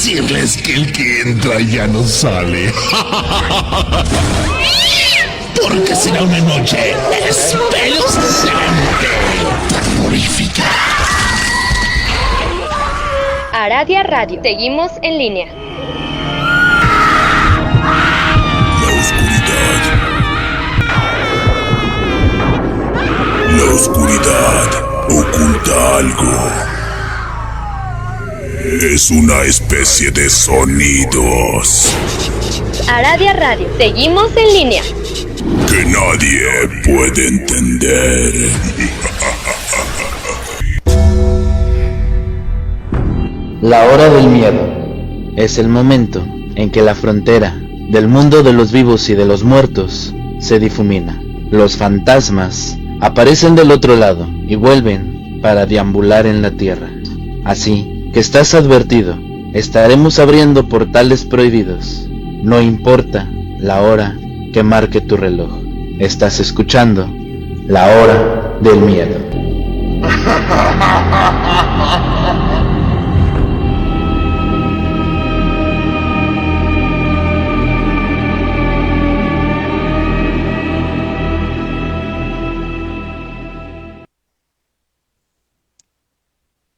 decirles que el que entra ya no sale. Porque será una noche espeluznante, terrorífica. Aradia Radio. Seguimos en línea. La oscuridad oculta algo. Es una especie de sonidos. Aradia Radio. Seguimos en línea. Que nadie puede entender. La hora del miedo es el momento en que la frontera del mundo de los vivos y de los muertos se difumina. Los fantasmas aparecen del otro lado y vuelven para deambular en la tierra. Así que estás advertido, estaremos abriendo portales prohibidos. No importa la hora que marque tu reloj. Estás escuchando La Hora del Miedo.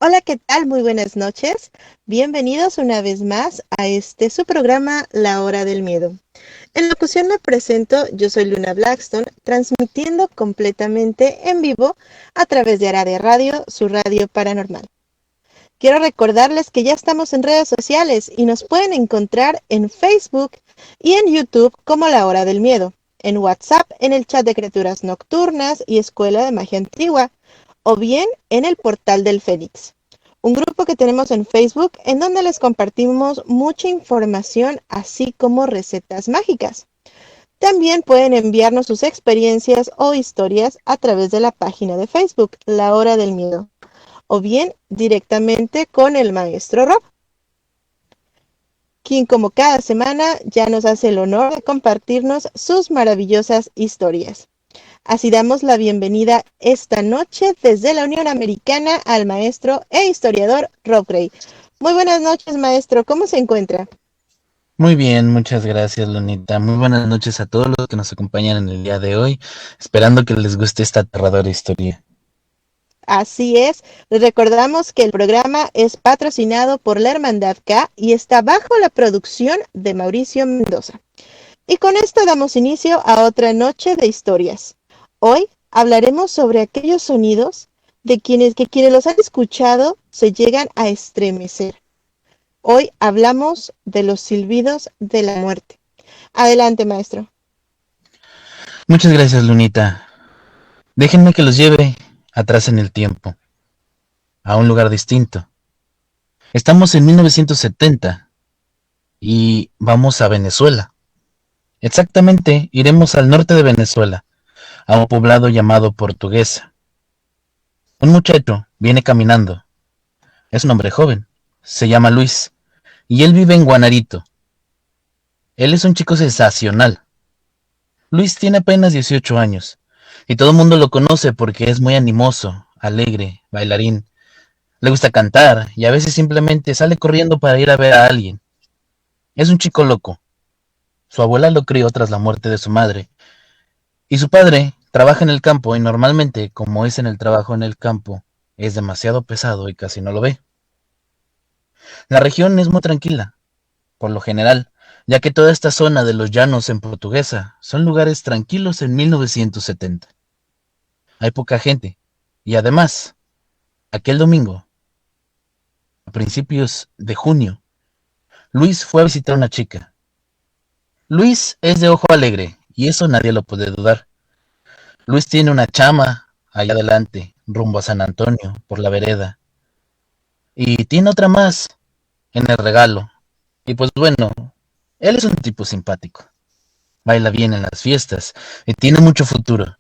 Hola, ¿qué tal? Muy buenas noches. Bienvenidos una vez más a su programa La Hora del Miedo. En locución me presento, yo soy Luna Blackstone, transmitiendo completamente en vivo a través de Aradia Radio, su radio paranormal. Quiero recordarles que ya estamos en redes sociales y nos pueden encontrar en Facebook y en YouTube como La Hora del Miedo, en WhatsApp en el chat de Criaturas Nocturnas y Escuela de Magia Antigua, o bien en el Portal del Fénix, un grupo que tenemos en Facebook en donde les compartimos mucha información así como recetas mágicas. También pueden enviarnos sus experiencias o historias a través de la página de Facebook, La Hora del Miedo, o bien directamente con el maestro Rob, quien como cada semana ya nos hace el honor de compartirnos sus maravillosas historias. Así damos la bienvenida esta noche desde la Unión Americana al maestro e historiador Rob Gray. Muy buenas noches, maestro. ¿Cómo se encuentra? Muy bien, muchas gracias, Lunita. Muy buenas noches a todos los que nos acompañan en el día de hoy, esperando que les guste esta aterradora historia. Así es. Les recordamos que el programa es patrocinado por la Hermandad K y está bajo la producción de Mauricio Mendoza. Y con esto damos inicio a otra noche de historias. Hoy hablaremos sobre aquellos sonidos de quienes los han escuchado se llegan a estremecer. Hoy hablamos de los silbidos de la muerte. Adelante, maestro. Muchas gracias, Lunita. Déjenme que los lleve atrás en el tiempo, a un lugar distinto. Estamos en 1970 y vamos a Venezuela. Exactamente, iremos al norte de Venezuela, a un poblado llamado Portuguesa. Un muchacho viene caminando. Es un hombre joven, se llama Luis, y él vive en Guanarito. Él es un chico sensacional. Luis tiene apenas 18 años, y todo el mundo lo conoce porque es muy animoso, alegre, bailarín. Le gusta cantar, y a veces simplemente sale corriendo para ir a ver a alguien. Es un chico loco. Su abuela lo crió tras la muerte de su madre, y su padre trabaja en el campo y normalmente, como es en el trabajo en el campo, es demasiado pesado y casi no lo ve. La región es muy tranquila, por lo general, ya que toda esta zona de los llanos en Portuguesa son lugares tranquilos en 1970. Hay poca gente, y además, aquel domingo, a principios de junio, Luis fue a visitar a una chica. Luis es de ojo alegre, y eso nadie lo puede dudar. Luis tiene una chama allá adelante, rumbo a San Antonio, por la vereda. Y tiene otra más en el regalo. Y pues bueno, él es un tipo simpático. Baila bien en las fiestas y tiene mucho futuro.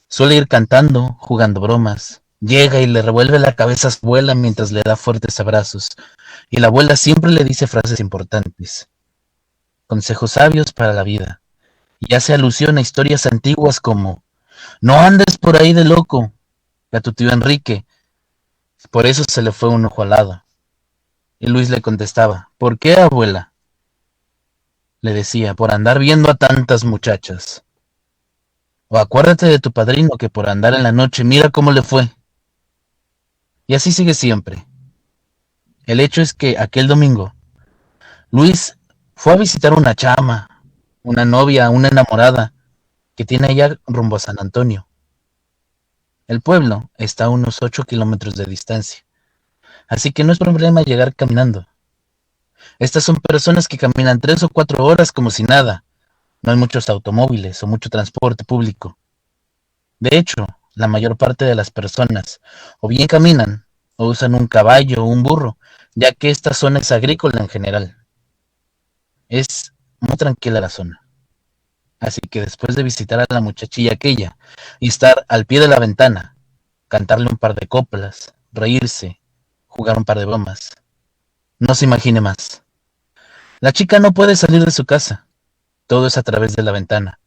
Suele ir cantando, jugando bromas. Llega y le revuelve la cabeza a su abuela mientras le da fuertes abrazos. Y la abuela siempre le dice frases importantes. Consejos sabios para la vida. Y hace alusión a historias antiguas como: no andes por ahí de loco, a tu tío Enrique. Por eso se le fue un ojo al lado. Y Luis le contestaba, ¿por qué, abuela? Le decía, por andar viendo a tantas muchachas. O acuérdate de tu padrino que por andar en la noche, mira cómo le fue. Y así sigue siempre. El hecho es que aquel domingo, Luis fue a visitar una chama, una novia, una enamorada, que tiene allá rumbo a San Antonio. El pueblo está a unos 8 kilómetros de distancia, así que no es problema llegar caminando. Estas son personas que caminan 3 o 4 horas como si nada. No hay muchos automóviles o mucho transporte público. De hecho, la mayor parte de las personas o bien caminan o usan un caballo o un burro, ya que esta zona es agrícola en general. Es muy tranquila la zona. Así que después de visitar a la muchachilla aquella y estar al pie de la ventana, cantarle un par de coplas, reírse, jugar un par de bromas, no se imagine más. La chica no puede salir de su casa. Todo es a través de la ventana.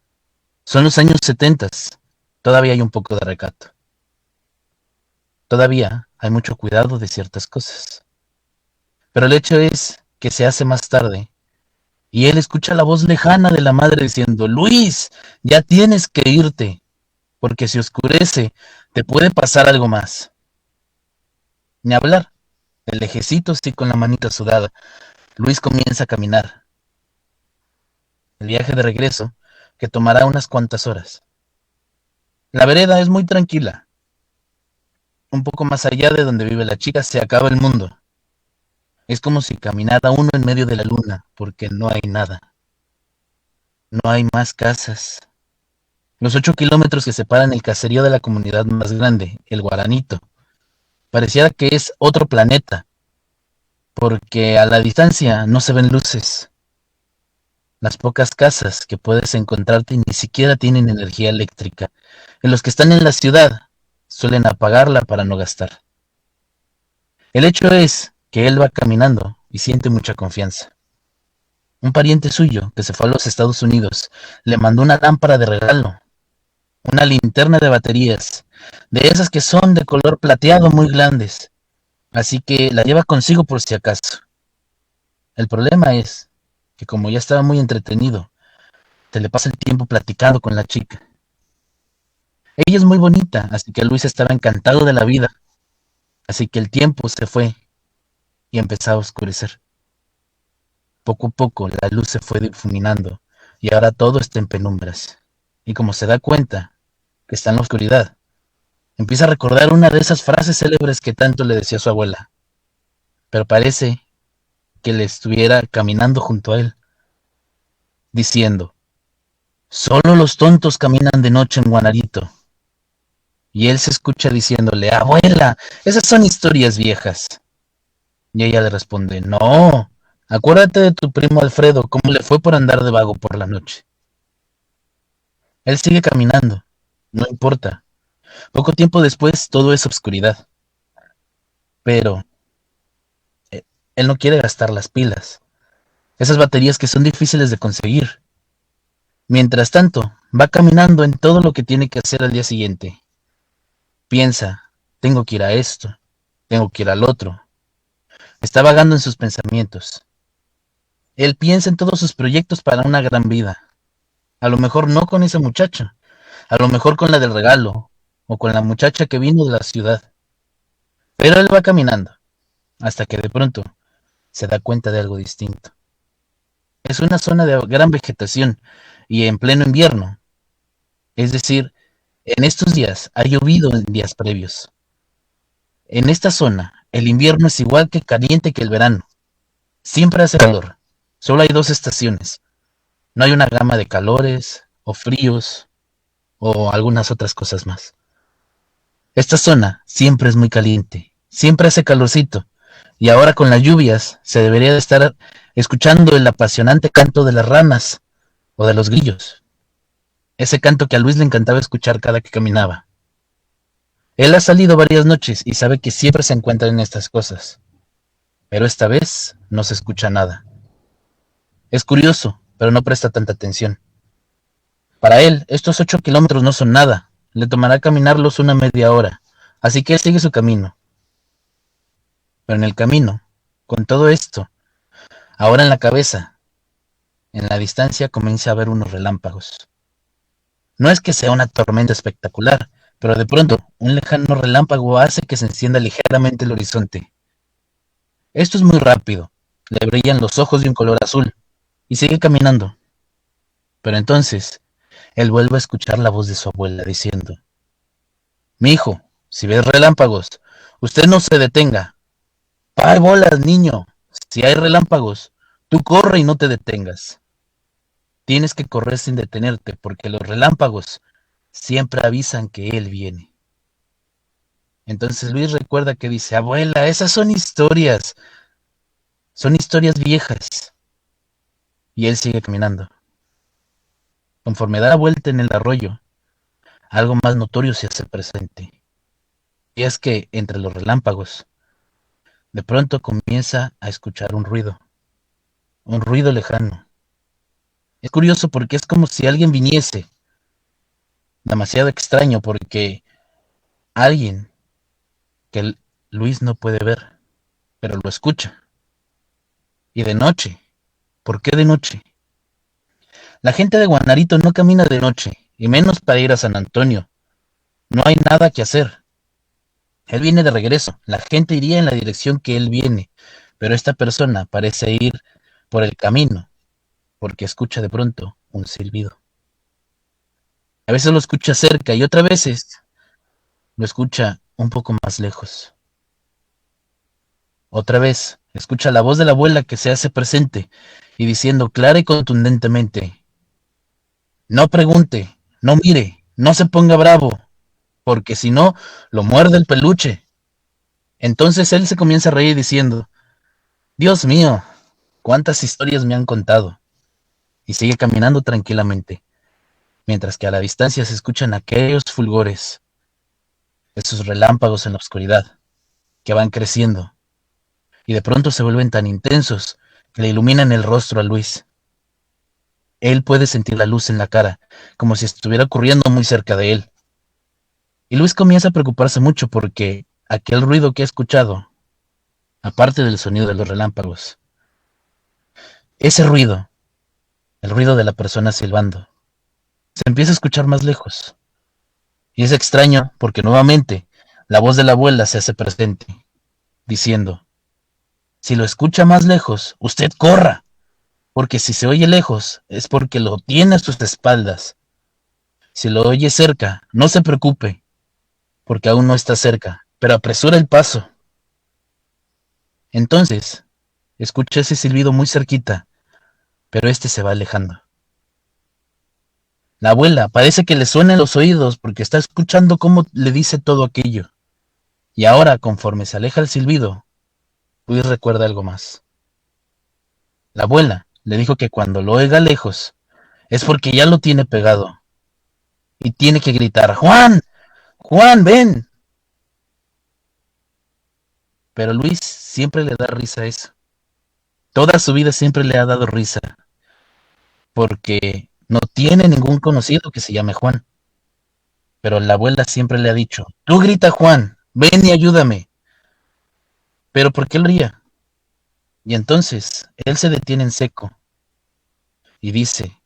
Son los años 70. Todavía hay un poco de recato. Todavía hay mucho cuidado de ciertas cosas. Pero el hecho es que se hace más tarde y él escucha la voz lejana de la madre diciendo, Luis, ya tienes que irte, porque si oscurece te puede pasar algo más. Ni hablar, el lejecito sí con la manita sudada. Luis comienza a caminar. El viaje de regreso, que tomará unas cuantas horas. La vereda es muy tranquila. Un poco más allá de donde vive la chica se acaba el mundo. Es como si caminara uno en medio de la luna, porque no hay nada. No hay más casas. Los 8 kilómetros que separan el caserío de la comunidad más grande, el Guaranito, pareciera que es otro planeta, porque a la distancia no se ven luces. Las pocas casas que puedes encontrarte ni siquiera tienen energía eléctrica. Y los que están en la ciudad suelen apagarla para no gastar. El hecho es que él va caminando y siente mucha confianza. Un pariente suyo que se fue a los Estados Unidos le mandó una lámpara de regalo, una linterna de baterías, de esas que son de color plateado muy grandes, así que la lleva consigo por si acaso. El problema es que como ya estaba muy entretenido, se le pasa el tiempo platicando con la chica. Ella es muy bonita, así que Luis estaba encantado de la vida, así que el tiempo se fue y empezaba a oscurecer. Poco a poco la luz se fue difuminando y ahora todo está en penumbras. Y como se da cuenta que está en la oscuridad, empieza a recordar una de esas frases célebres que tanto le decía su abuela. Pero parece que le estuviera caminando junto a él, diciendo, solo los tontos caminan de noche en Guanarito. Y él se escucha diciéndole, abuela, esas son historias viejas. Y ella le responde, no, acuérdate de tu primo Alfredo, cómo le fue por andar de vago por la noche. Él sigue caminando, no importa. Poco tiempo después todo es obscuridad. Pero él no quiere gastar las pilas, esas baterías que son difíciles de conseguir. Mientras tanto, va caminando en todo lo que tiene que hacer al día siguiente. Piensa, tengo que ir a esto, tengo que ir al otro. Está vagando en sus pensamientos. Él piensa en todos sus proyectos para una gran vida. A lo mejor no con esa muchacha, a lo mejor con la del regalo, o con la muchacha que vino de la ciudad. Pero él va caminando, hasta que de pronto se da cuenta de algo distinto. Es una zona de gran vegetación y en pleno invierno. Es decir, en estos días ha llovido en días previos. En esta zona, el invierno es igual que caliente que el verano. Siempre hace calor. Solo hay 2 estaciones. No hay una gama de calores o fríos o algunas otras cosas más. Esta zona siempre es muy caliente. Siempre hace calorcito. Y ahora con las lluvias se debería de estar escuchando el apasionante canto de las ranas o de los grillos. Ese canto que a Luis le encantaba escuchar cada que caminaba. Él ha salido varias noches y sabe que siempre se encuentran estas cosas. Pero esta vez no se escucha nada. Es curioso, pero no presta tanta atención. Para él, estos 8 kilómetros no son nada. Le tomará caminarlos una media hora. Así que él sigue su camino. Pero en el camino, Con todo esto, ahora en la cabeza, en la distancia comienza a ver unos relámpagos. No es que sea una tormenta espectacular, pero de pronto un lejano relámpago hace que se encienda ligeramente el horizonte. Esto es muy rápido, le brillan los ojos de un color azul, y sigue caminando. Pero entonces, él vuelve a escuchar la voz de su abuela diciendo: Mi hijo, si ves relámpagos, usted no se detenga. ¡Ay, bolas, niño! Si hay relámpagos, tú corre y no te detengas. Tienes que correr sin detenerte, porque los relámpagos siempre avisan que él viene. Entonces Luis recuerda que dice: abuela, esas son historias viejas. Y él sigue caminando. Conforme da la vuelta en el arroyo, algo más notorio se hace presente. Y es que entre los relámpagos, de pronto comienza a escuchar un ruido lejano. Es curioso porque es como si alguien viniese. Demasiado extraño porque alguien que Luis no puede ver, pero lo escucha. Y de noche. ¿Por qué de noche? La gente de Guanarito no camina de noche, y menos para ir a San Antonio. No hay nada que hacer. Él viene de regreso. La gente iría en la dirección que él viene, pero esta persona parece ir por el camino, porque escucha de pronto un silbido. A veces lo escucha cerca y otras veces lo escucha un poco más lejos. Otra vez escucha la voz de la abuela que se hace presente y diciendo clara y contundentemente: no pregunte, no mire, no se ponga bravo, porque si no, lo muerde el peluche. Entonces él se comienza a reír diciendo: Dios mío, cuántas historias me han contado. Y sigue caminando tranquilamente, mientras que a la distancia se escuchan aquellos fulgores, esos relámpagos en la oscuridad, que van creciendo, y de pronto se vuelven tan intensos que le iluminan el rostro a Luis. Él puede sentir la luz en la cara, como si estuviera ocurriendo muy cerca de él. Y Luis comienza a preocuparse mucho porque aquel ruido que ha escuchado, aparte del sonido de los relámpagos, ese ruido, el ruido de la persona silbando, se empieza a escuchar más lejos. Y es extraño porque nuevamente la voz de la abuela se hace presente, diciendo: si lo escucha más lejos, usted corra, porque si se oye lejos es porque lo tiene a sus espaldas. Si lo oye cerca, no se preocupe, porque aún no está cerca, pero apresura el paso. Entonces, escucha ese silbido muy cerquita, pero este se va alejando. La abuela parece que le suena en los oídos porque está escuchando cómo le dice todo aquello. Y ahora, conforme se aleja el silbido, Luis recuerda algo más. La abuela le dijo que cuando lo oiga lejos es porque ya lo tiene pegado. Y tiene que gritar: ¡Juan! ¡Juan, ven! Pero Luis siempre le da risa a eso. Toda su vida siempre le ha dado risa, porque no tiene ningún conocido que se llame Juan. Pero la abuela siempre le ha dicho: tú grita Juan, ven y ayúdame. Pero ¿por qué él ría? Y entonces él se detiene en seco y dice: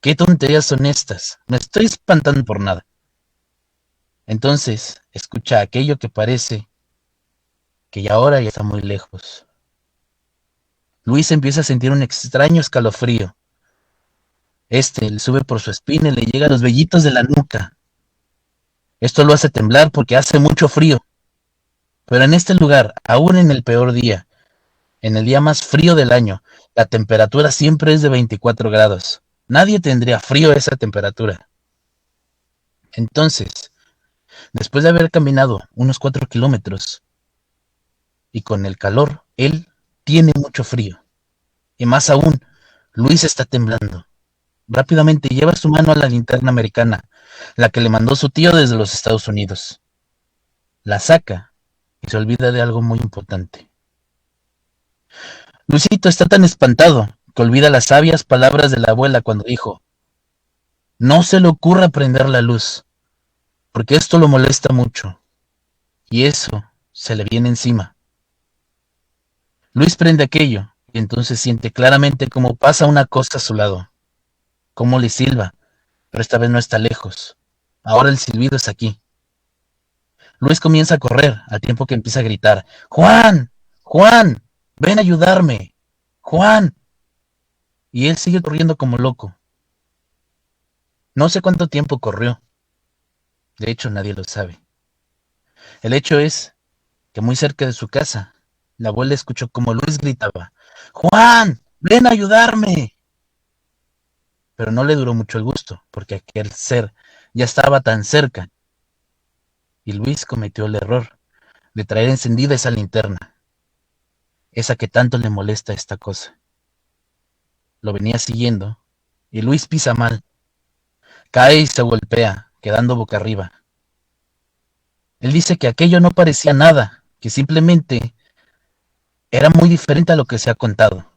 ¿qué tonterías son estas? Me estoy espantando por nada. Entonces escucha aquello que parece que ya ahora ya está muy lejos. Luis empieza a sentir un extraño escalofrío. Le sube por su espina y le llega a los vellitos de la nuca. Esto lo hace temblar porque hace mucho frío. Pero en este lugar, aún en el peor día, en el día más frío del año, la temperatura siempre es de 24 grados. Nadie tendría frío a esa temperatura. Entonces, después de haber caminado unos 4 kilómetros, y con el calor, él tiene mucho frío. Y más aún, Luis está temblando. Rápidamente lleva su mano a la linterna americana, la que le mandó su tío desde los Estados Unidos. La saca y se olvida de algo muy importante. Luisito está tan espantado que olvida las sabias palabras de la abuela cuando dijo: no se le ocurra prender la luz, porque esto lo molesta mucho, y eso se le viene encima. Luis prende aquello y entonces siente claramente cómo pasa una cosa a su lado, cómo le silba, pero esta vez no está lejos. Ahora el silbido es aquí. Luis comienza a correr al tiempo que empieza a gritar: ¡Juan! ¡Juan! ¡Ven a ayudarme! ¡Juan! Y él sigue corriendo como loco. No sé cuánto tiempo corrió. De hecho, nadie lo sabe. El hecho es que muy cerca de su casa, la abuela escuchó como Luis gritaba: ¡Juan! ¡Ven a ayudarme! Pero no le duró mucho el gusto, porque aquel ser ya estaba tan cerca. Y Luis cometió el error de traer encendida esa linterna, esa que tanto le molesta a esta cosa. Lo venía siguiendo, y Luis pisa mal. Cae y se golpea, quedando boca arriba. Él dice que aquello no parecía nada, que simplemente era muy diferente a lo que se ha contado,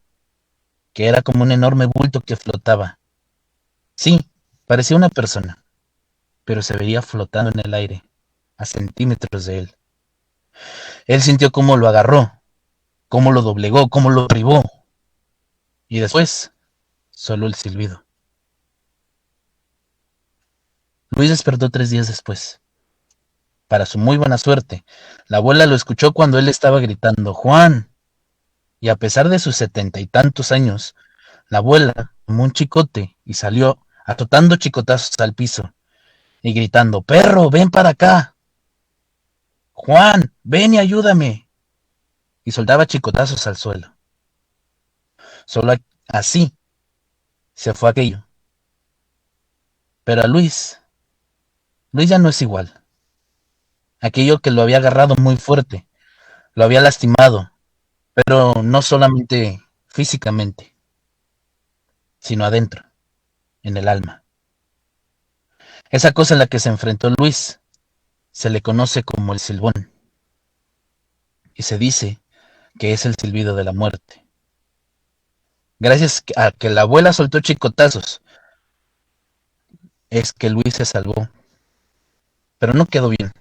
que era como un enorme bulto que flotaba. Sí, parecía una persona, pero se veía flotando en el aire, a centímetros de él. Él sintió cómo lo agarró, cómo lo doblegó, cómo lo derribó, y después, solo el silbido. Luis despertó 3 días después. Para su muy buena suerte, la abuela lo escuchó cuando él estaba gritando: ¡Juan! Y a pesar de sus 70 y tantos años, la abuela tomó un chicote y salió azotando chicotazos al piso y gritando: ¡Perro, ven para acá! ¡Juan, ven y ayúdame! Y soltaba chicotazos al suelo. Solo así se fue aquello. Pero a Luis ya no es igual. Aquello que lo había agarrado muy fuerte, lo había lastimado, pero no solamente físicamente, sino adentro, en el alma. Esa cosa en la que se enfrentó Luis se le conoce como el silbón, y se dice que es el silbido de la muerte. Gracias a que la abuela soltó chicotazos, es que Luis se salvó, pero no quedó bien.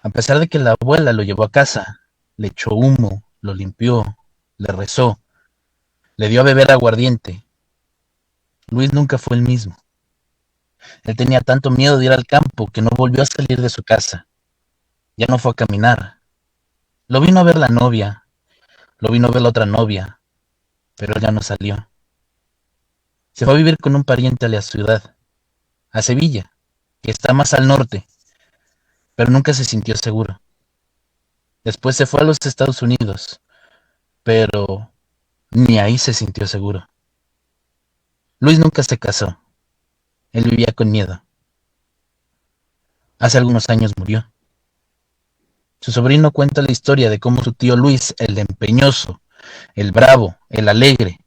A pesar de que la abuela lo llevó a casa, le echó humo, lo limpió, le rezó, le dio a beber aguardiente, Luis nunca fue el mismo. Él tenía tanto miedo de ir al campo que no volvió a salir de su casa. Ya no fue a caminar. Lo vino a ver la novia, lo vino a ver la otra novia, pero él ya no salió. Se fue a vivir con un pariente a la ciudad, a Sevilla, que está más al norte, pero nunca se sintió seguro. Después se fue a los Estados Unidos, pero ni ahí se sintió seguro. Luis nunca se casó. Él vivía con miedo. Hace algunos años murió. Su sobrino cuenta la historia de cómo su tío Luis, el empeñoso, el bravo, el alegre,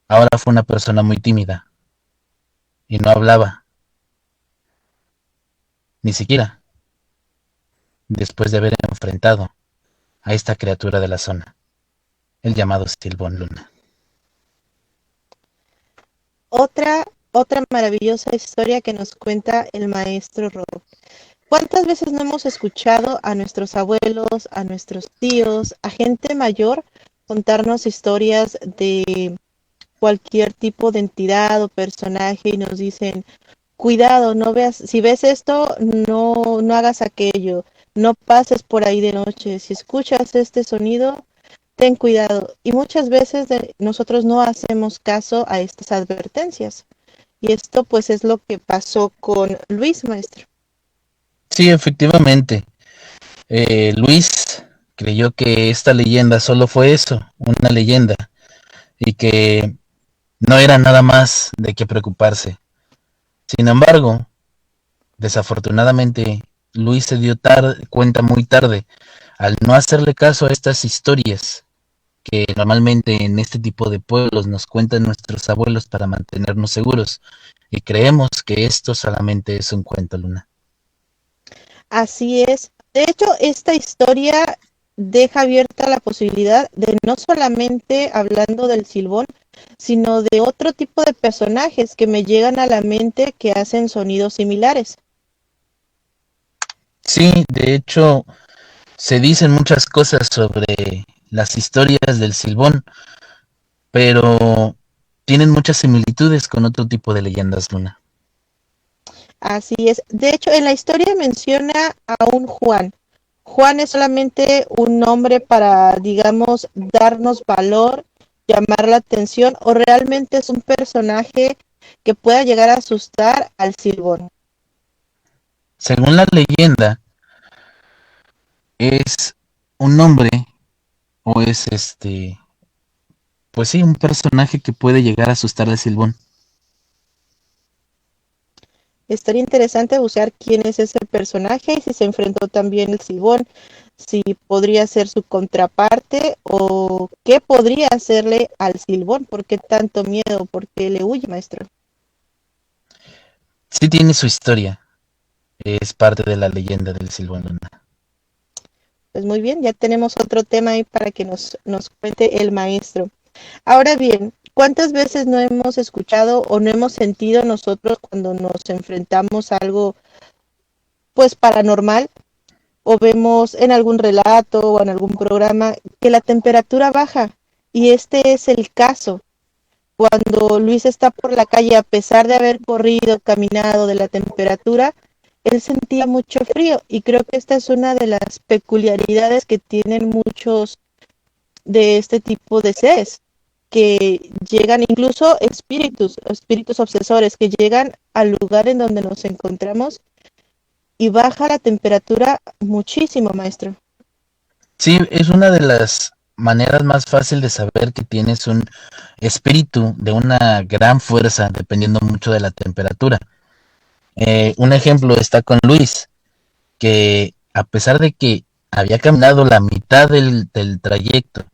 ahora fue una persona muy tímida y no hablaba, ni siquiera después de haber enfrentado a esta criatura de la zona, el llamado Silbón Luna. Otra maravillosa historia que nos cuenta el maestro Rodo. ¿Cuántas veces no hemos escuchado a nuestros abuelos, a nuestros tíos, a gente mayor contarnos historias de cualquier tipo de entidad o personaje y nos dicen: cuidado, no veas, si ves esto, no hagas aquello, no pases por ahí de noche, si escuchas este sonido, ten cuidado? Y muchas veces nosotros no hacemos caso a estas advertencias. Y esto pues es lo que pasó con Luis, maestro. Sí, efectivamente. Luis creyó que esta leyenda solo fue eso, una leyenda, y que no era nada más de qué preocuparse. Sin embargo, desafortunadamente, Luis se dio cuenta muy tarde, al no hacerle caso a estas historias que normalmente en este tipo de pueblos nos cuentan nuestros abuelos para mantenernos seguros, y creemos que esto solamente es un cuento, Luna. Así es. De hecho, esta historia deja abierta la posibilidad de no solamente hablando del Silbón, sino de otro tipo de personajes que me llegan a la mente que hacen sonidos similares. Sí, de hecho, se dicen muchas cosas sobre las historias del Silbón, pero tienen muchas similitudes con otro tipo de leyendas, Luna. Así es. De hecho, en la historia menciona a un Juan. Juan es solamente un nombre para, digamos, darnos valor, llamar la atención, o realmente es un personaje que pueda llegar a asustar al Silbón. Según la leyenda, es un nombre o es pues sí, un personaje que puede llegar a asustar al Silbón. Estaría interesante buscar quién es ese personaje y si se enfrentó también el Silbón, si podría ser su contraparte o qué podría hacerle al Silbón, por qué tanto miedo, por qué le huye, maestro. Sí tiene su historia, es parte de la leyenda del Silbón, Luna. Pues muy bien, ya tenemos otro tema ahí para que nos cuente el maestro. Ahora bien, ¿cuántas veces no hemos escuchado o no hemos sentido nosotros cuando nos enfrentamos a algo pues paranormal o vemos en algún relato o en algún programa que la temperatura baja? Y este es el caso. Cuando Luis está por la calle, a pesar de haber corrido, caminado de la temperatura, él sentía mucho frío y creo que esta es una de las peculiaridades que tienen muchos de este tipo de seres, que llegan incluso espíritus obsesores, que llegan al lugar en donde nos encontramos y baja la temperatura muchísimo, maestro. Sí, es una de las maneras más fácil de saber que tienes un espíritu de una gran fuerza, dependiendo mucho de la temperatura. Un ejemplo está con Luis, que a pesar de que había caminado la mitad del trayecto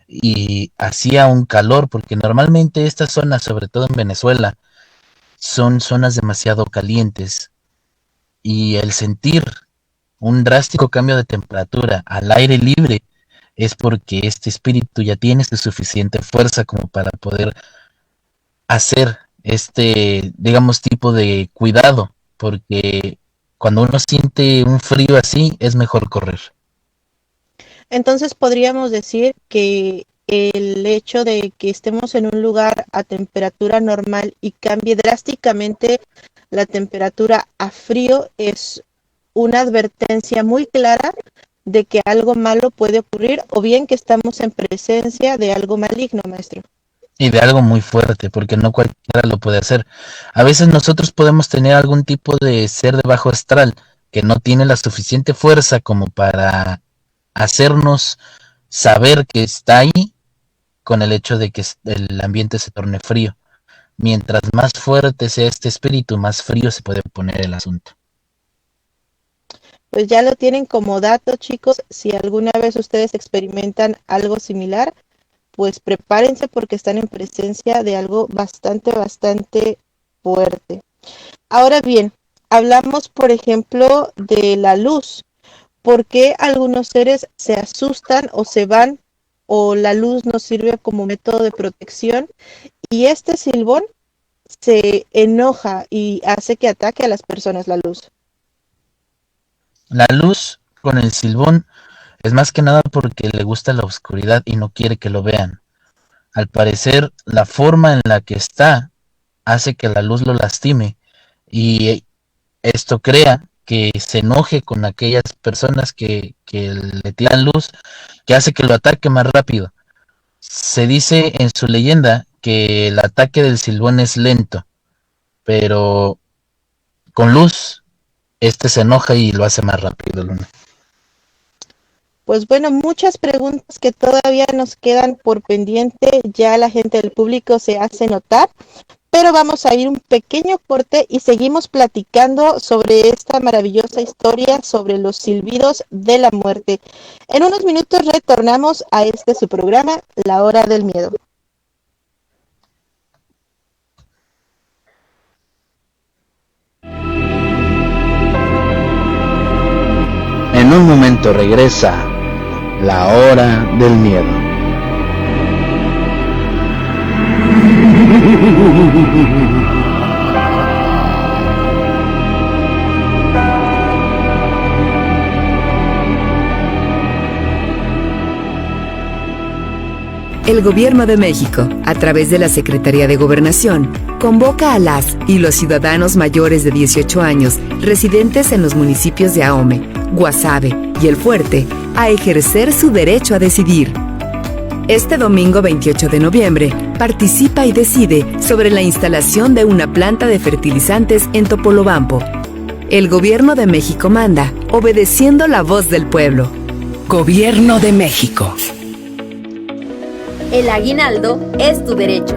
y hacía un calor, porque normalmente estas zonas, sobre todo en Venezuela, son zonas demasiado calientes, y el sentir un drástico cambio de temperatura al aire libre es porque este espíritu ya tiene su suficiente fuerza como para poder hacer digamos, tipo de cuidado, porque cuando uno siente un frío así, es mejor correr. Entonces podríamos decir que el hecho de que estemos en un lugar a temperatura normal y cambie drásticamente la temperatura a frío es una advertencia muy clara de que algo malo puede ocurrir o bien que estamos en presencia de algo maligno, maestro. Y de algo muy fuerte, porque no cualquiera lo puede hacer. A veces nosotros podemos tener algún tipo de ser de bajo astral que no tiene la suficiente fuerza como para hacernos saber que está ahí, con el hecho de que el ambiente se torne frío. Mientras más fuerte sea este espíritu, más frío se puede poner el asunto. Pues ya lo tienen como dato, chicos. Si alguna vez ustedes experimentan algo similar, pues prepárense porque están en presencia de algo bastante fuerte. Ahora bien, hablamos, por ejemplo, de la luz. ¿Por qué algunos seres se asustan o se van o la luz nos sirve como método de protección? Y este silbón se enoja y hace que ataque a las personas la luz. La luz con el silbón es más que nada porque le gusta la oscuridad y no quiere que lo vean. Al parecer, la forma en la que está hace que la luz lo lastime y esto crea que se enoje con aquellas personas que le tiran luz, que hace que lo ataque más rápido. Se dice en su leyenda que el ataque del silbón es lento, pero con luz, este se enoja y lo hace más rápido, Luna. Pues bueno, muchas preguntas que todavía nos quedan por pendiente, ya la gente del público se hace notar, pero vamos a ir un pequeño corte y seguimos platicando sobre esta maravillosa historia sobre los silbidos de la muerte. En unos minutos retornamos a su programa, La Hora del Miedo. En un momento regresa La Hora del Miedo. El Gobierno de México, a través de la Secretaría de Gobernación, convoca a las y los ciudadanos mayores de 18 años residentes en los municipios de Ahome, Guasave y El Fuerte a ejercer su derecho a decidir. Este domingo 28 de noviembre, participa y decide sobre la instalación de una planta de fertilizantes en Topolobampo. El Gobierno de México manda, obedeciendo la voz del pueblo. Gobierno de México. El aguinaldo es tu derecho.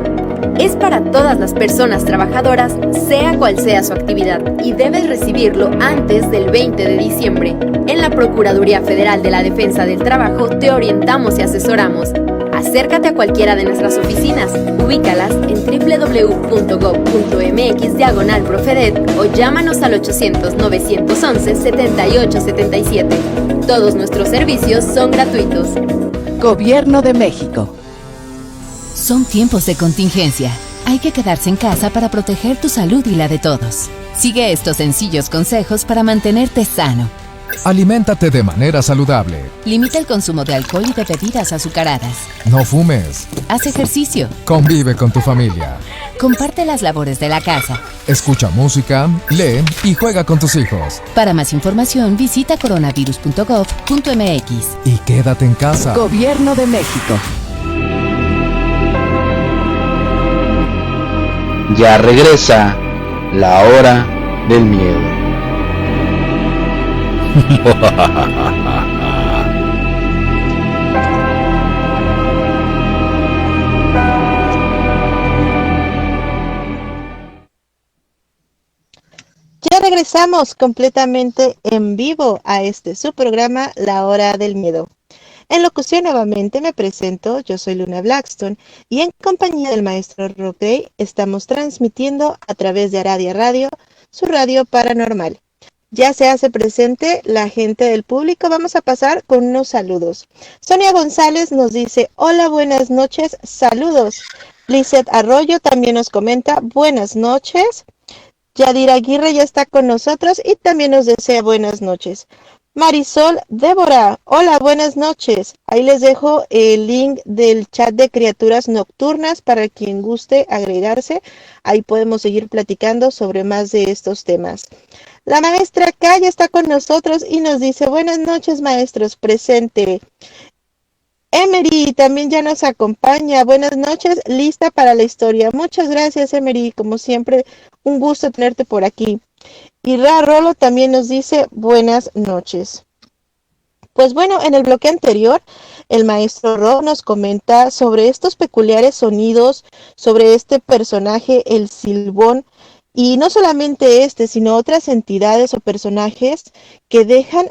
Es para todas las personas trabajadoras, sea cual sea su actividad, y debes recibirlo antes del 20 de diciembre. En la Procuraduría Federal de la Defensa del Trabajo te orientamos y asesoramos. Acércate a cualquiera de nuestras oficinas, ubícalas en www.gov.mx/Profedet o llámanos al 800-911-7877. Todos nuestros servicios son gratuitos. Gobierno de México. Son tiempos de contingencia. Hay que quedarse en casa para proteger tu salud y la de todos. Sigue estos sencillos consejos para mantenerte sano. Aliméntate de manera saludable. Limita el consumo de alcohol y de bebidas azucaradas. No fumes. Haz ejercicio. Convive con tu familia. Comparte las labores de la casa. Escucha música, lee y juega con tus hijos. Para más información, visita coronavirus.gov.mx. Y quédate en casa. Gobierno de México. Ya regresa la hora del miedo. Ya regresamos completamente en vivo a su programa La Hora del Miedo. En locución nuevamente me presento, yo soy Luna Blackstone y en compañía del maestro Rob Gray estamos transmitiendo a través de Aradia Radio, su radio paranormal. Ya se hace presente la gente del público, vamos a pasar con unos saludos. Sonia González nos dice, hola, buenas noches, saludos. Lizeth Arroyo también nos comenta, buenas noches. Yadira Aguirre ya está con nosotros y también nos desea buenas noches. Marisol Débora, hola, buenas noches. Ahí les dejo el link del chat de Criaturas Nocturnas para quien guste agregarse. Ahí podemos seguir platicando sobre más de estos temas. La maestra K ya está con nosotros y nos dice, buenas noches maestros, presente. Emery también ya nos acompaña, buenas noches, lista para la historia. Muchas gracias Emery, como siempre, un gusto tenerte por aquí. Y Ra Rolo también nos dice, buenas noches. Pues bueno, en el bloque anterior, el maestro Ro nos comenta sobre estos peculiares sonidos, sobre este personaje, el Silbón, y no solamente sino otras entidades o personajes que dejan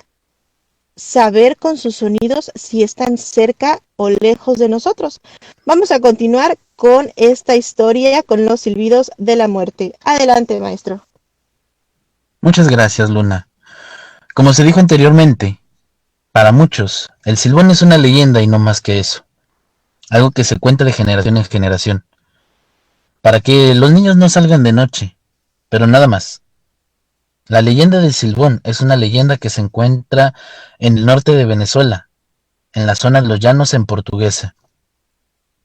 saber con sus sonidos si están cerca o lejos de nosotros. Vamos a continuar con esta historia, con los silbidos de la muerte. Adelante, maestro. Muchas gracias, Luna. Como se dijo anteriormente, para muchos, el silbón es una leyenda y no más que eso. Algo que se cuenta de generación en generación. Para que los niños no salgan de noche, pero nada más. La leyenda del Silbón es una leyenda que se encuentra en el norte de Venezuela, en la zona de los llanos en Portuguesa.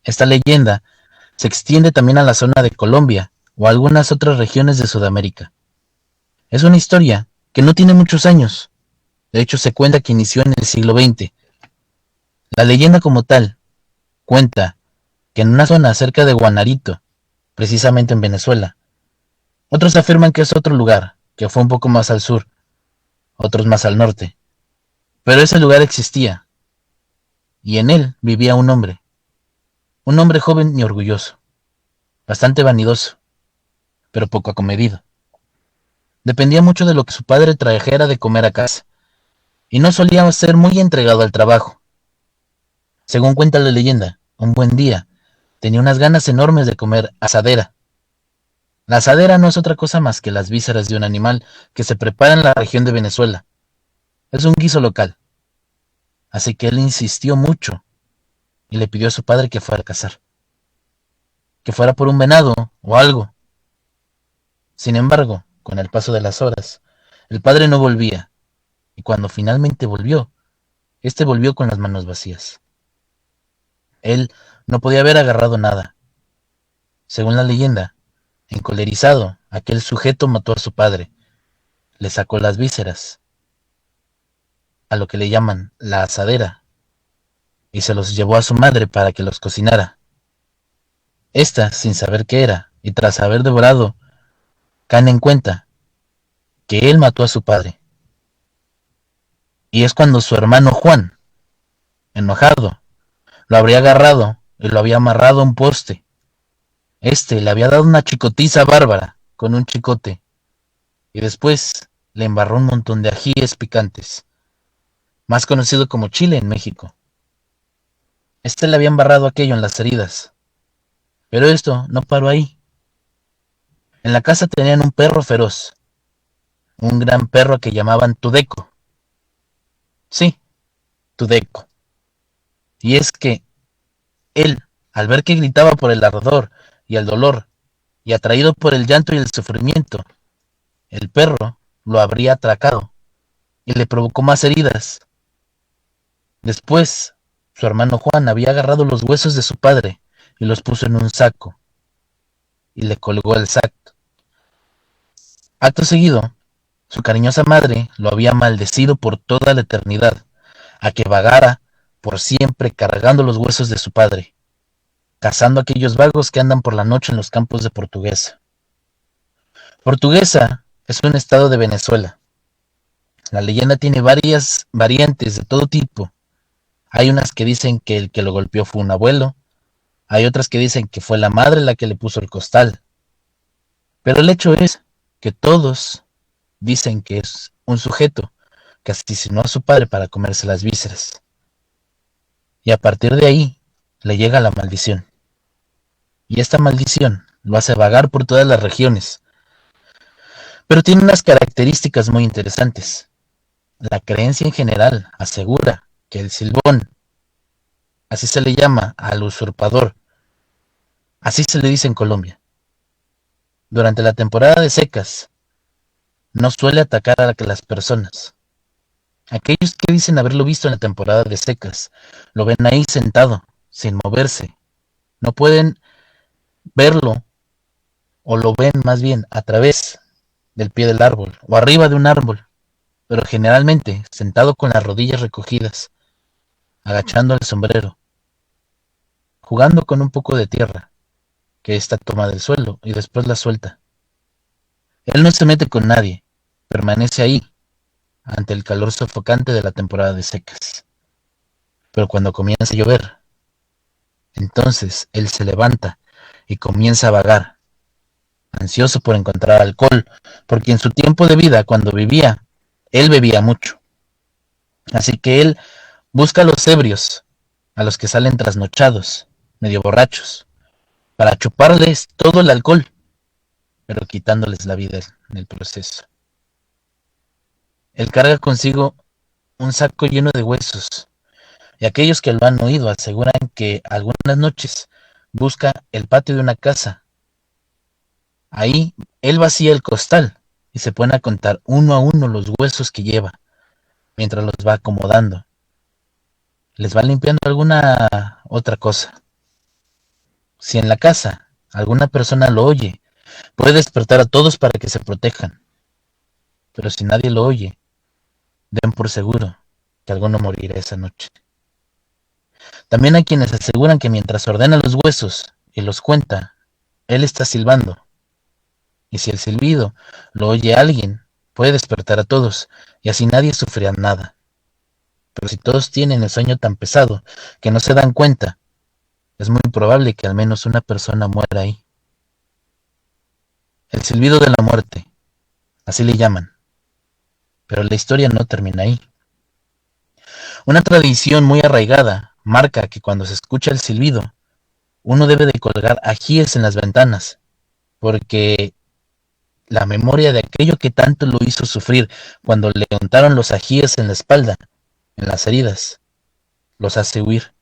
Esta leyenda se extiende también a la zona de Colombia o a algunas otras regiones de Sudamérica. Es una historia que no tiene muchos años. De hecho, se cuenta que inició en el siglo XX. La leyenda como tal cuenta que en una zona cerca de Guanarito, precisamente en Venezuela, otros afirman que es otro lugar, que fue un poco más al sur, otros más al norte. Pero ese lugar existía, y en él vivía un hombre joven y orgulloso, bastante vanidoso, pero poco acomedido. Dependía mucho de lo que su padre trajera de comer a casa, y no solía ser muy entregado al trabajo. Según cuenta la leyenda, un buen día tenía unas ganas enormes de comer asadera. La asadera no es otra cosa más que las vísceras de un animal que se prepara en la región de Venezuela. Es un guiso local. Así que él insistió mucho y le pidió a su padre que fuera a cazar. Que fuera por un venado o algo. Sin embargo, con el paso de las horas, el padre no volvía. Y cuando finalmente volvió, volvió con las manos vacías. Él no podía haber agarrado nada. Según la leyenda, encolerizado, aquel sujeto mató a su padre, le sacó las vísceras, a lo que le llaman la asadera, y se los llevó a su madre para que los cocinara. Esta, sin saber qué era, y tras haber devorado, cae en cuenta que él mató a su padre. Y es cuando su hermano Juan, enojado, lo habría agarrado y lo había amarrado a un poste. Le había dado una chicotiza bárbara con un chicote, y después le embarró un montón de ajíes picantes, más conocido como chile en México. Le había embarrado aquello en las heridas. Pero esto no paró ahí. En la casa tenían un perro feroz, un gran perro que llamaban Tudeco. Sí, Tudeco. Y es que él, al ver que gritaba por el ardor y el dolor, y atraído por el llanto y el sufrimiento, el perro lo habría atracado y le provocó más heridas. Después, su hermano Juan había agarrado los huesos de su padre y los puso en un saco y le colgó el saco. Acto seguido, su cariñosa madre lo había maldecido por toda la eternidad, a que vagara por siempre cargando los huesos de su padre, cazando a aquellos vagos que andan por la noche en los campos de Portuguesa. Portuguesa es un estado de Venezuela. La leyenda tiene varias variantes de todo tipo. Hay unas que dicen que el que lo golpeó fue un abuelo, hay otras que dicen que fue la madre la que le puso el costal. Pero el hecho es que todos dicen que es un sujeto que asesinó a su padre para comerse las vísceras. Y a partir de ahí le llega la maldición. Y esta maldición lo hace vagar por todas las regiones. Pero tiene unas características muy interesantes. La creencia en general asegura que el silbón, así se le llama al usurpador, así se le dice en Colombia, durante la temporada de secas, no suele atacar a las personas. Aquellos que dicen haberlo visto en la temporada de secas, lo ven ahí sentado, sin moverse. No pueden verlo, o lo ven más bien a través del pie del árbol, o arriba de un árbol, pero generalmente sentado con las rodillas recogidas, agachando el sombrero, jugando con un poco de tierra, que ésta toma del suelo y después la suelta. Él no se mete con nadie, permanece ahí, ante el calor sofocante de la temporada de secas. Pero cuando comienza a llover, entonces él se levanta y comienza a vagar, ansioso por encontrar alcohol, porque en su tiempo de vida, cuando vivía, él bebía mucho. Así que él busca a los ebrios, a los que salen trasnochados, medio borrachos, para chuparles todo el alcohol, pero quitándoles la vida en el proceso. Él carga consigo un saco lleno de huesos, y aquellos que lo han oído aseguran que algunas noches busca el patio de una casa. Ahí él vacía el costal y se pone a contar uno a uno los huesos que lleva, mientras los va acomodando. Les va limpiando alguna otra cosa. Si en la casa alguna persona lo oye, puede despertar a todos para que se protejan. Pero si nadie lo oye, den por seguro que alguno morirá esa noche. También hay quienes aseguran que mientras ordena los huesos y los cuenta, él está silbando. Y si el silbido lo oye alguien, puede despertar a todos, y así nadie sufrirá nada. Pero si todos tienen el sueño tan pesado que no se dan cuenta, es muy probable que al menos una persona muera ahí. El silbido de la muerte, así le llaman. Pero la historia no termina ahí. Una tradición muy arraigada marca que cuando se escucha el silbido, uno debe de colgar ajíes en las ventanas, porque la memoria de aquello que tanto lo hizo sufrir cuando le untaron los ajíes en la espalda, en las heridas, los hace huir.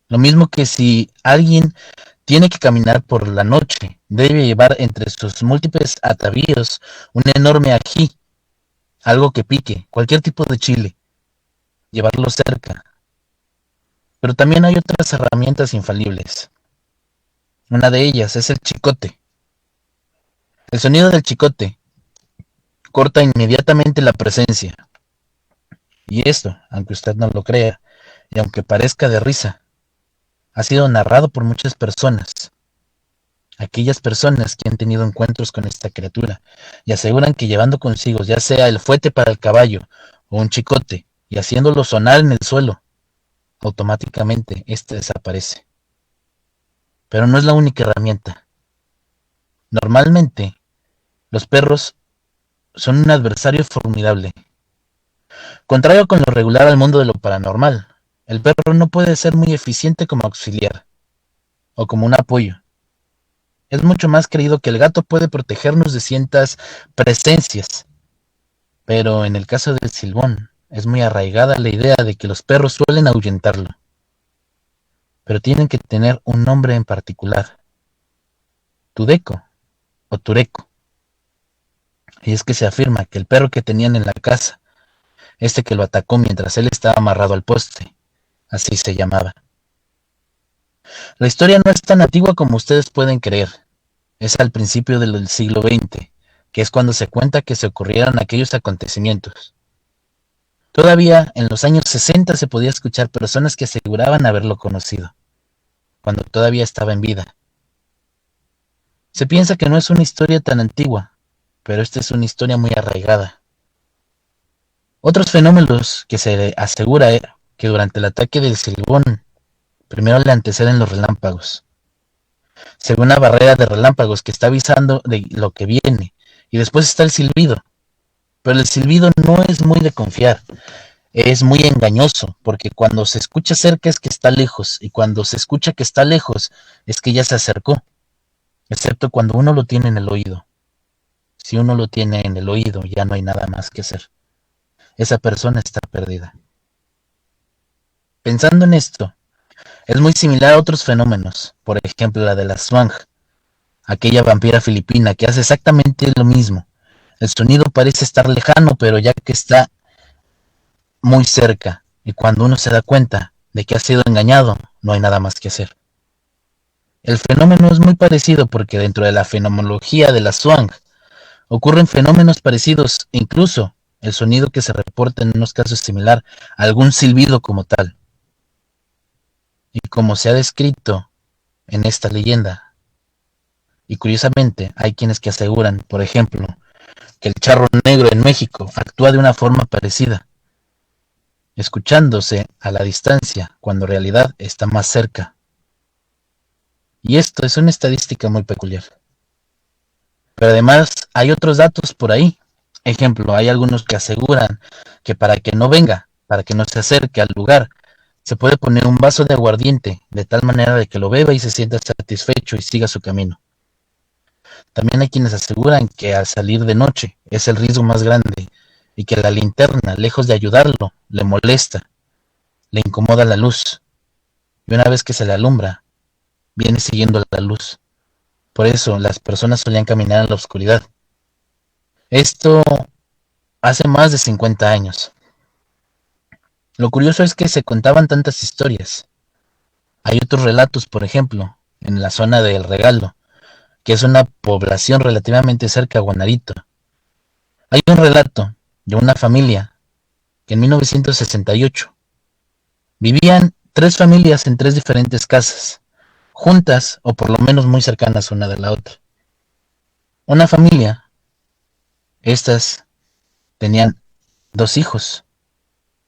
Lo mismo que si alguien tiene que caminar por la noche, debe llevar entre sus múltiples atavíos un enorme ají, algo que pique, cualquier tipo de chile, llevarlo cerca, Pero también hay otras herramientas infalibles. Una de ellas es el chicote. El sonido del chicote corta inmediatamente la presencia. Y esto, aunque usted no lo crea, y aunque parezca de risa, ha sido narrado por muchas personas. Aquellas personas que han tenido encuentros con esta criatura y aseguran que llevando consigo ya sea el fuete para el caballo o un chicote y haciéndolo sonar en el suelo, automáticamente este desaparece. Pero no es la única herramienta. Normalmente, los perros son un adversario formidable. Contrario con lo regular al mundo de lo paranormal, el perro no puede ser muy eficiente como auxiliar o como un apoyo. Es mucho más creído que el gato puede protegernos de ciertas presencias, pero en el caso del silbón es muy arraigada la idea de que los perros suelen ahuyentarlo, pero tienen que tener un nombre en particular, Tudeco o Tureco. Y es que se afirma que el perro que tenían en la casa, este que lo atacó mientras él estaba amarrado al poste, así se llamaba. La historia no es tan antigua como ustedes pueden creer. Es al principio del siglo XX, que es cuando se cuenta que se ocurrieron aquellos acontecimientos. Todavía en los años 60 se podía escuchar personas que aseguraban haberlo conocido, cuando todavía estaba en vida. Se piensa que no es una historia tan antigua, pero esta es una historia muy arraigada. Otros fenómenos que se asegura que durante el ataque del silbón, primero le anteceden los relámpagos. Se ve una barrera de relámpagos que está avisando de lo que viene, y después está el silbido. Pero el silbido no es muy de confiar, es muy engañoso, porque cuando se escucha cerca es que está lejos, y cuando se escucha que está lejos es que ya se acercó, excepto cuando uno lo tiene en el oído. Si uno lo tiene en el oído, ya no hay nada más que hacer. Esa persona está perdida. Pensando en esto, es muy similar a otros fenómenos, por ejemplo la de la Swang, aquella vampira filipina que hace exactamente lo mismo. El sonido parece estar lejano, pero ya que está muy cerca, y cuando uno se da cuenta de que ha sido engañado, no hay nada más que hacer. El fenómeno es muy parecido porque dentro de la fenomenología de la Swang ocurren fenómenos parecidos, incluso el sonido que se reporta en unos casos es similar a algún silbido como tal. Y como se ha descrito en esta leyenda, y curiosamente hay quienes que aseguran, por ejemplo, que el charro negro en México actúa de una forma parecida, escuchándose a la distancia cuando en realidad está más cerca. Y esto es una estadística muy peculiar. Pero además hay otros datos por ahí. Ejemplo, hay algunos que aseguran que para que no venga, para que no se acerque al lugar, se puede poner un vaso de aguardiente de tal manera de que lo beba y se sienta satisfecho y siga su camino. También hay quienes aseguran que al salir de noche es el riesgo más grande y que la linterna, lejos de ayudarlo, le molesta, le incomoda la luz. Y una vez que se le alumbra, viene siguiendo la luz. Por eso las personas solían caminar en la oscuridad. Esto hace más de 50 años. Lo curioso es que se contaban tantas historias. Hay otros relatos, por ejemplo, en la zona de El Regalo, que es una población relativamente cerca a Guanarito. Hay un relato de una familia que en 1968 vivían 3 familias en 3 diferentes casas, juntas o por lo menos muy cercanas una de la otra. Una familia, estas tenían 2 hijos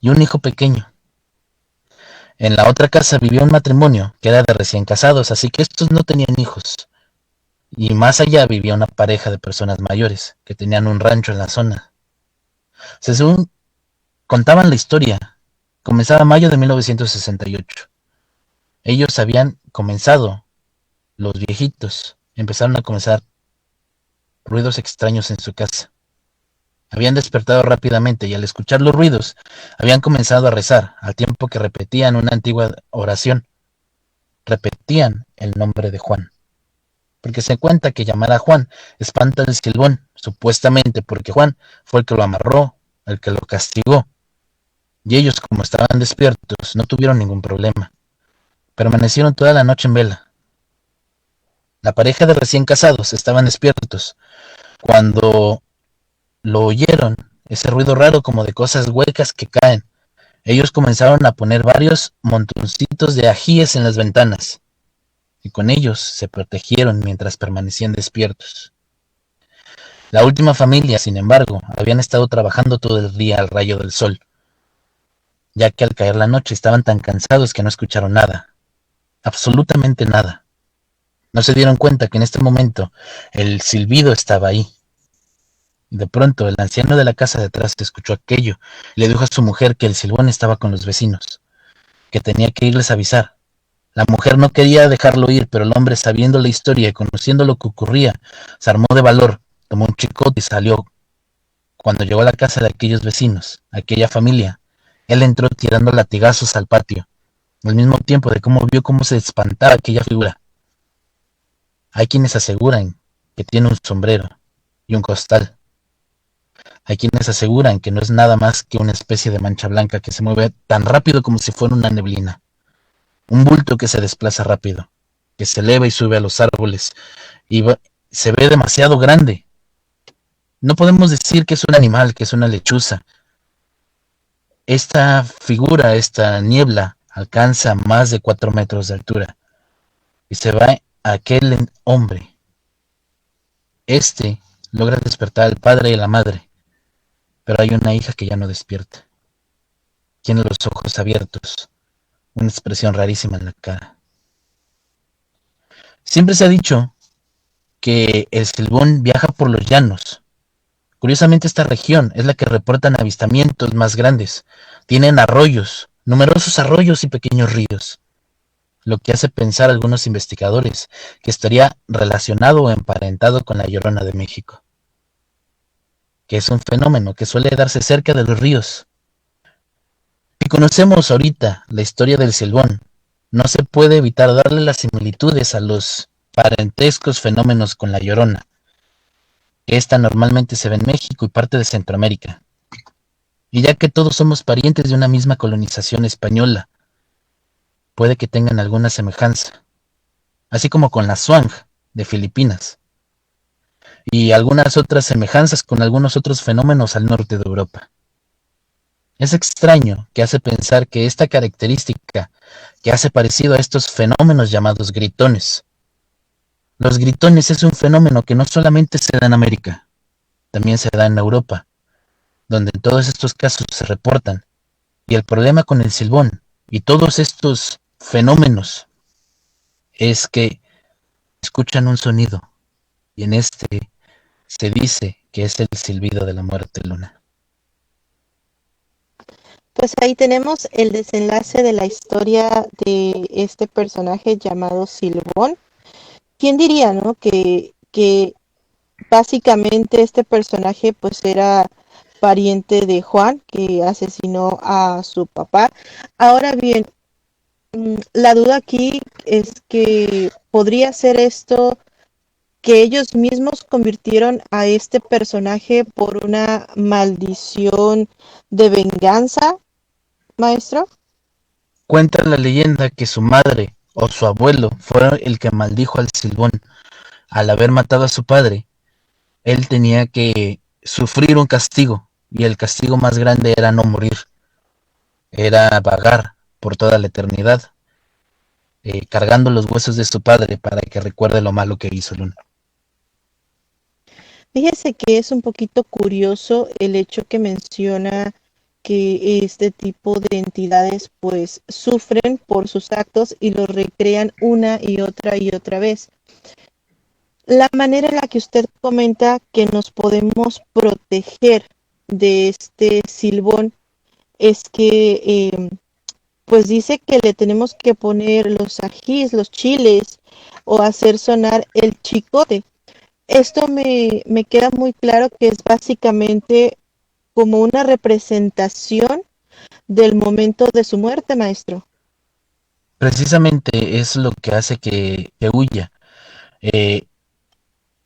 y un hijo pequeño. En la otra casa vivía un matrimonio que era de recién casados, así que estos no tenían hijos. Y más allá vivía una pareja de personas mayores que tenían un rancho en la zona. Según contaban la historia, comenzaba mayo de 1968. Ellos habían comenzado, los viejitos, empezaron a comenzar ruidos extraños en su casa. Habían despertado rápidamente y al escuchar los ruidos, habían comenzado a rezar, al tiempo que repetían una antigua oración. Repetían el nombre de Juan. Porque se cuenta que llamar a Juan espanta el silbón, supuestamente porque Juan fue el que lo amarró, el que lo castigó. Y ellos, como estaban despiertos, no tuvieron ningún problema. Permanecieron toda la noche en vela. La pareja de recién casados estaban despiertos cuando lo oyeron, ese ruido raro como de cosas huecas que caen. Ellos comenzaron a poner varios montoncitos de ajíes en las ventanas, y con ellos se protegieron mientras permanecían despiertos. La última familia, sin embargo, habían estado trabajando todo el día al rayo del sol, ya que al caer la noche estaban tan cansados que no escucharon nada, absolutamente nada. No se dieron cuenta que en este momento el silbido estaba ahí. De pronto, el anciano de la casa de atrás escuchó aquello y le dijo a su mujer que el silbón estaba con los vecinos, que tenía que irles a avisar. La mujer no quería dejarlo ir, pero el hombre, sabiendo la historia y conociendo lo que ocurría, se armó de valor, tomó un chicote y salió. Cuando llegó a la casa de aquellos vecinos, aquella familia, él entró tirando latigazos al patio, al mismo tiempo de cómo vio cómo se espantaba aquella figura. Hay quienes aseguran que tiene un sombrero y un costal. Hay quienes aseguran que no es nada más que una especie de mancha blanca que se mueve tan rápido como si fuera una neblina. Un bulto que se desplaza rápido, que se eleva y sube a los árboles y se ve demasiado grande. No podemos decir que es un animal, que es una lechuza. Esta figura, esta niebla, alcanza más de 4 metros de altura y se va a aquel hombre. Este logra despertar al padre y a la madre, pero hay una hija que ya no despierta. Tiene los ojos abiertos, una expresión rarísima en la cara. Siempre se ha dicho que el silbón viaja por los llanos. Curiosamente, esta región es la que reportan avistamientos más grandes. Tienen arroyos, numerosos arroyos y pequeños ríos, lo que hace pensar a algunos investigadores que estaría relacionado o emparentado con la Llorona de México, que es un fenómeno que suele darse cerca de los ríos. Si conocemos ahorita la historia del silbón, no se puede evitar darle las similitudes a los parentescos fenómenos con la Llorona, que esta normalmente se ve en México y parte de Centroamérica. Y ya que todos somos parientes de una misma colonización española, puede que tengan alguna semejanza, así como con la Zhuang de Filipinas, y algunas otras semejanzas con algunos otros fenómenos al norte de Europa. Es extraño que hace pensar que esta característica que hace parecido a estos fenómenos llamados gritones. Los gritones es un fenómeno que no solamente se da en América, también se da en Europa, donde todos estos casos se reportan. Y el problema con el silbón y todos estos fenómenos es que escuchan un sonido, y en este se dice que es el silbido de la muerte, Luna. Pues ahí tenemos el desenlace de la historia de este personaje llamado Silbón. ¿Quién diría, no? Que básicamente este personaje pues era pariente de Juan, que asesinó a su papá. Ahora bien, la duda aquí es que podría ser esto que ellos mismos convirtieron a este personaje por una maldición de venganza, maestro. Cuenta la leyenda que su madre o su abuelo fue el que maldijo al silbón. Al haber matado a su padre, él tenía que sufrir un castigo, y el castigo más grande era no morir, era vagar por toda la eternidad, cargando los huesos de su padre para que recuerde lo malo que hizo, Luna. Fíjese que es un poquito curioso el hecho que menciona que este tipo de entidades pues sufren por sus actos y los recrean una y otra vez. La manera en la que usted comenta que nos podemos proteger de este silbón es que pues dice que le tenemos que poner los ajís, los chiles o hacer sonar el chicote. Esto me queda muy claro que es básicamente como una representación del momento de su muerte, maestro. Precisamente es lo que hace que huya.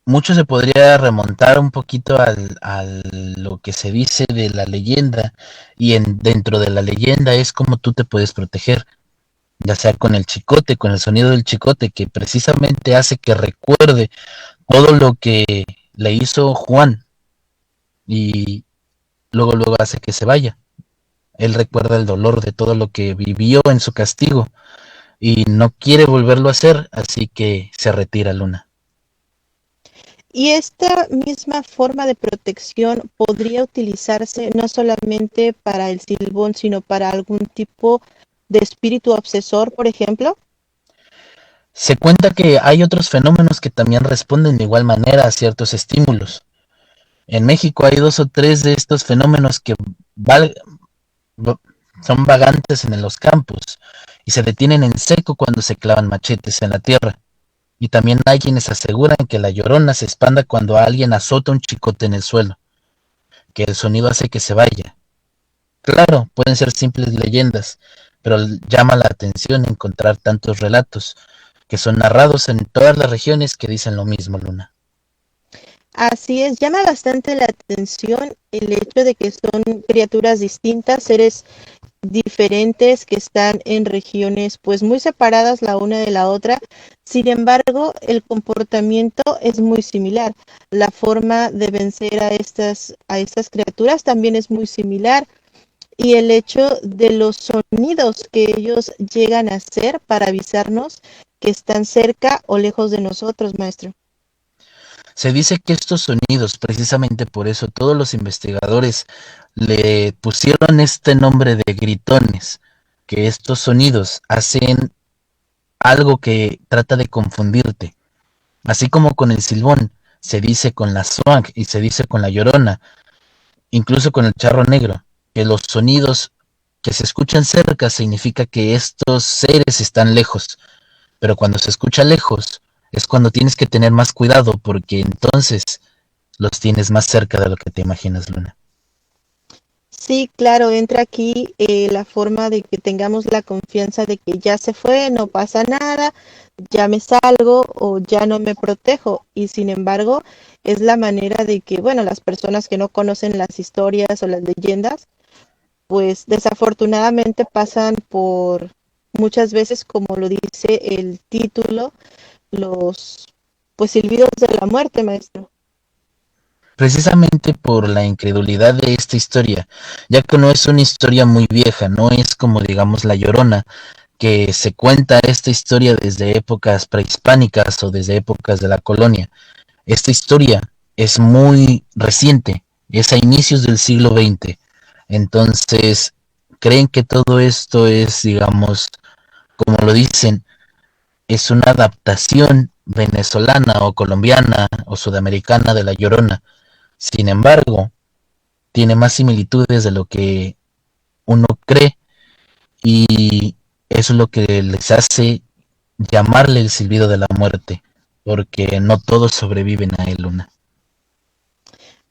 Mucho se podría remontar un poquito a lo que se dice de la leyenda, y dentro de la leyenda es como tú te puedes proteger. ya sea con el chicote, con el sonido del chicote, que precisamente hace que recuerde todo lo que le hizo Juan y luego hace que se vaya. Él recuerda el dolor de todo lo que vivió en su castigo y no quiere volverlo a hacer, así que se retira Luna. Y esta misma forma de protección podría utilizarse no solamente para el Silbón, sino para algún tipo de espíritu obsesor, por ejemplo. Se cuenta que hay otros fenómenos que también responden de igual manera a ciertos estímulos. En México hay 2 o 3 de estos fenómenos que son vagantes en los campos y se detienen en seco cuando se clavan machetes en la tierra. Y también hay quienes aseguran que la llorona se expanda cuando alguien azota un chicote en el suelo, que el sonido hace que se vaya. Claro, pueden ser simples leyendas, pero llama la atención encontrar tantos relatos que son narrados en todas las regiones que dicen lo mismo, Luna. Así es, llama bastante la atención el hecho de que son criaturas distintas, seres diferentes que están en regiones pues muy separadas la una de la otra. Sin embargo, el comportamiento es muy similar. La forma de vencer a estas criaturas también es muy similar. Y el hecho de los sonidos que ellos llegan a hacer para avisarnos que están cerca o lejos de nosotros, maestro. Se dice que estos sonidos, precisamente por eso todos los investigadores le pusieron este nombre de gritones, que estos sonidos hacen algo que trata de confundirte. Así como con el silbón, se dice con la swang y se dice con la llorona, incluso con el charro negro, que los sonidos que se escuchan cerca significa que estos seres están lejos, pero cuando se escucha lejos es cuando tienes que tener más cuidado porque entonces los tienes más cerca de lo que te imaginas, Luna. Sí, claro, entra aquí la forma de que tengamos la confianza de que ya se fue, no pasa nada, ya me salgo o ya no me protejo. Y sin embargo, es la manera de que, bueno, las personas que no conocen las historias o las leyendas, pues desafortunadamente pasan por muchas veces, como lo dice el título, los pues silbidos de la muerte, maestro. Precisamente por la incredulidad de esta historia, ya que no es una historia muy vieja, no es como digamos La Llorona, que se cuenta esta historia desde épocas prehispánicas o desde épocas de la colonia. Esta historia es muy reciente, es a inicios del siglo XX. Entonces, creen que todo esto es, digamos, como lo dicen, es una adaptación venezolana o colombiana o sudamericana de La Llorona. Sin embargo, tiene más similitudes de lo que uno cree y eso es lo que les hace llamarle el silbido de la muerte, porque no todos sobreviven a él, Luna.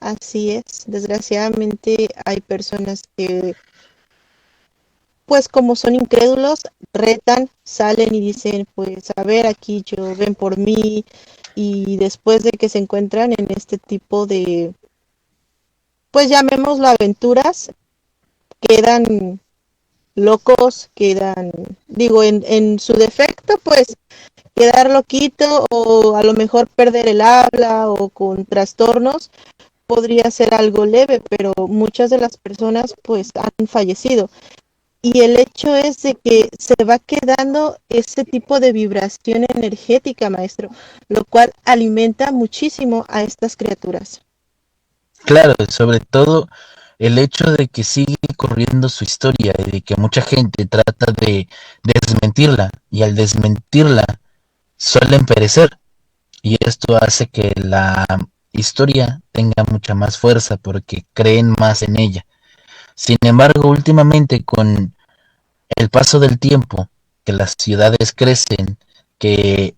Así es, desgraciadamente hay personas que, pues como son incrédulos, retan, salen y dicen, pues a ver, aquí yo, ven por mí, y después de que se encuentran en este tipo de, pues llamémoslo aventuras, quedan locos, quedan, digo, en su defecto, pues quedar loquito o a lo mejor perder el habla o con trastornos podría ser algo leve, pero muchas de las personas pues han fallecido. Y el hecho es de que se va quedando ese tipo de vibración energética, maestro, lo cual alimenta muchísimo a estas criaturas. Claro, sobre todo el hecho de que sigue corriendo su historia y de que mucha gente trata de desmentirla y al desmentirla suelen perecer y esto hace que la historia tenga mucha más fuerza porque creen más en ella. Sin embargo, últimamente con el paso del tiempo, que las ciudades crecen, que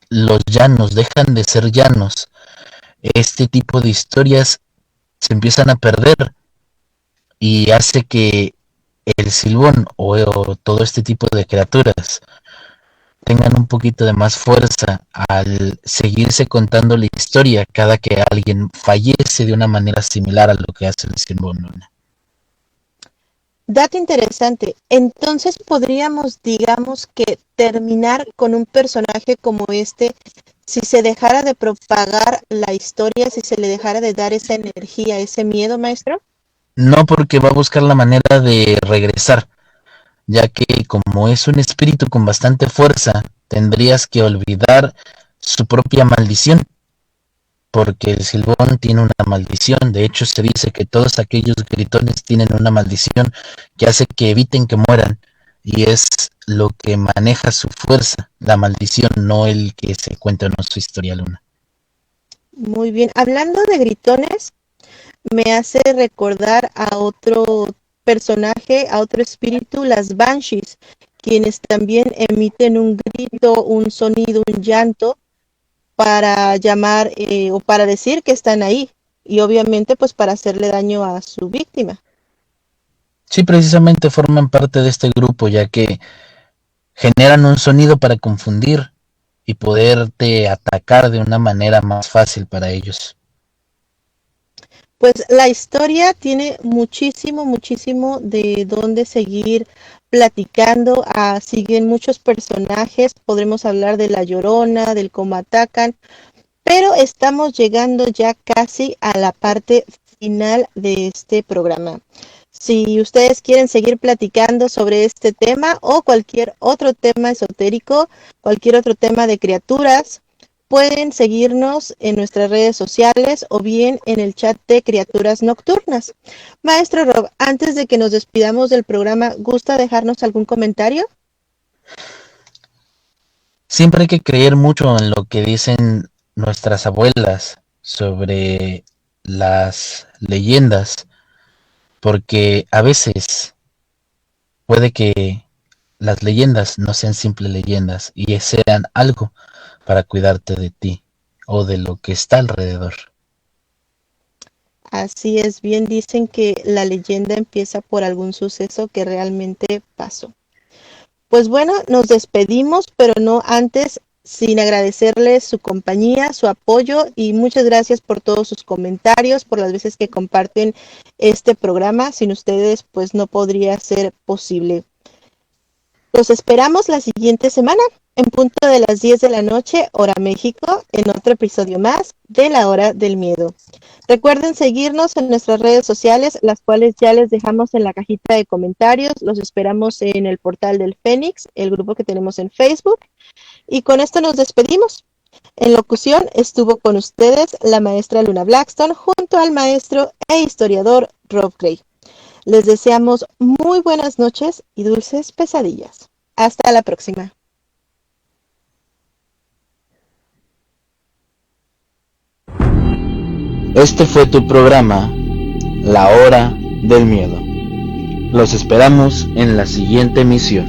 los llanos dejan de ser llanos, este tipo de historias se empiezan a perder y hace que el silbón o todo este tipo de criaturas tengan un poquito de más fuerza al seguirse contando la historia cada que alguien fallece de una manera similar a lo que hace el silbón, Luna. Dato interesante. Entonces podríamos, digamos que terminar con un personaje como este si se dejara de propagar la historia, si se le dejara de dar esa energía, ese miedo, maestro. No, porque va a buscar la manera de regresar, ya que como es un espíritu con bastante fuerza, tendrías que olvidar su propia maldición, porque el Silbón tiene una maldición. De hecho, se dice que todos aquellos gritones tienen una maldición que hace que eviten que mueran, y es lo que maneja su fuerza, la maldición, no el que se cuenta o no su historia, Luna. Muy bien. Hablando de gritones, me hace recordar a otro personaje, a otro espíritu, las Banshees, quienes también emiten un grito, un sonido, un llanto para llamar o para decir que están ahí y obviamente pues para hacerle daño a su víctima. Sí, precisamente forman parte de este grupo, ya que generan un sonido para confundir y poderte atacar de una manera más fácil para ellos. Pues la historia tiene muchísimo, muchísimo de dónde seguir platicando. Siguen muchos personajes, podremos hablar de La Llorona, del cómo atacan, pero estamos llegando ya casi a la parte final de este programa. Si ustedes quieren seguir platicando sobre este tema o cualquier otro tema esotérico, cualquier otro tema de criaturas, pueden seguirnos en nuestras redes sociales o bien en el chat de Criaturas Nocturnas. Maestro Rob, antes de que nos despidamos del programa, ¿gusta dejarnos algún comentario? Siempre hay que creer mucho en lo que dicen nuestras abuelas sobre las leyendas, porque a veces puede que las leyendas no sean simples leyendas y sean algo para cuidarte de ti o de lo que está alrededor. Así es, bien dicen que la leyenda empieza por algún suceso que realmente pasó. Pues bueno, nos despedimos, pero no antes sin agradecerles su compañía, su apoyo y muchas gracias por todos sus comentarios, por las veces que comparten este programa. Sin ustedes, pues no podría ser posible. Los esperamos la siguiente semana, en punto de las 10 de la noche, hora México, en otro episodio más de La Hora del Miedo. Recuerden seguirnos en nuestras redes sociales, las cuales ya les dejamos en la cajita de comentarios. Los esperamos en el portal del Fénix, el grupo que tenemos en Facebook. Y con esto nos despedimos. En locución estuvo con ustedes la maestra Luna Blackstone junto al maestro e historiador Rob Gray. Les deseamos muy buenas noches y dulces pesadillas. Hasta la próxima. Este fue tu programa, La Hora del Miedo. Los esperamos en la siguiente emisión.